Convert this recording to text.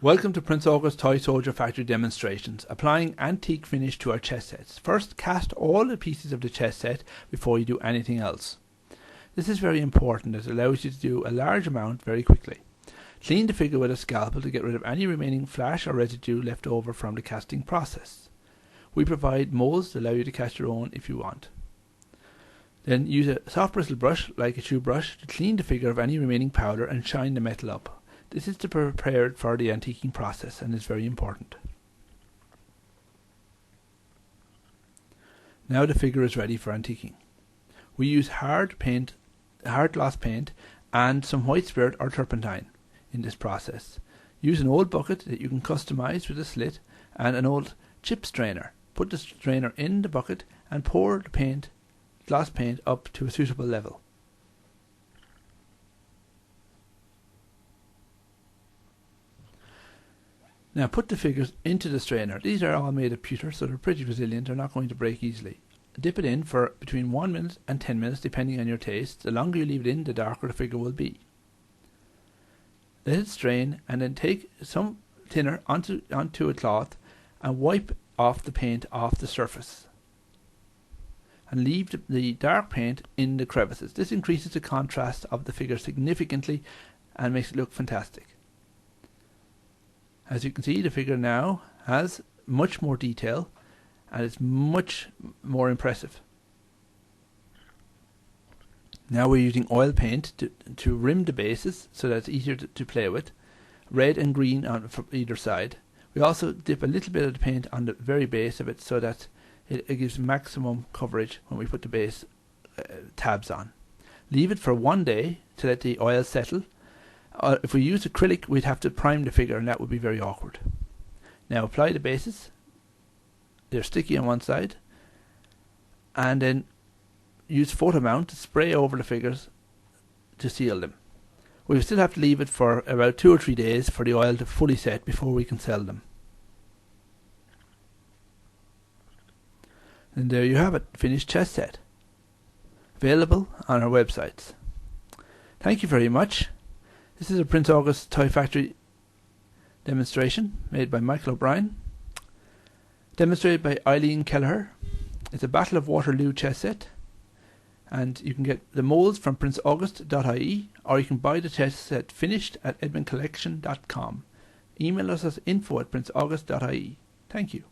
Welcome to Prince August Toy Soldier Factory demonstrations, applying antique finish to our chess sets. First, cast all the pieces of the chess set before you do anything else. This is very important as it allows you to do a large amount very quickly. Clean the figure with a scalpel to get rid of any remaining flash or residue left over from the casting process. We provide moulds to allow you to cast your own if you want. Then use a soft bristle brush, like a shoe brush, to clean the figure of any remaining powder and shine the metal up. This is to prepare it for the antiquing process and is very important. Now the figure is ready for antiquing. We use hard gloss paint and some white spirit or turpentine in this process. Use an old bucket that you can customize with a slit and an old chip strainer. Put the strainer in the bucket and pour the gloss paint up to a suitable level. Now put the figures into the strainer. These are all made of pewter, so they're pretty resilient. They're not going to break easily. Dip it in for between 1 minute and 10 minutes depending on your taste. The longer you leave it in, the darker the figure will be. Let it strain and then take some thinner onto a cloth and wipe off the paint off the surface. And leave the dark paint in the crevices. This increases the contrast of the figure significantly and makes it look fantastic. As you can see, the figure now has much more detail and it's much more impressive. Now we're using oil paint to rim the bases so that it's easier to play with. Red and green from either side. We also dip a little bit of the paint on the very base of it so that it gives maximum coverage when we put the base tabs on. Leave it for 1 day to let the oil settle. If we use acrylic, we'd have to prime the figure and that would be very awkward. Now apply the bases. They're sticky on one side. And then use photo mount to spray over the figures to seal them. We still have to leave it for about 2 or 3 days for the oil to fully set before we can sell them. And there you have it, finished chess set. Available on our websites. Thank you very much. This is a Prince August Toy Factory demonstration made by Michael O'Brien, demonstrated by Eileen Kelleher. It's a Battle of Waterloo chess set, and you can get the moulds from princeaugust.ie, or you can buy the chess set finished at edmondcollection.com. Email us at info@princeaugust.ie. Thank you.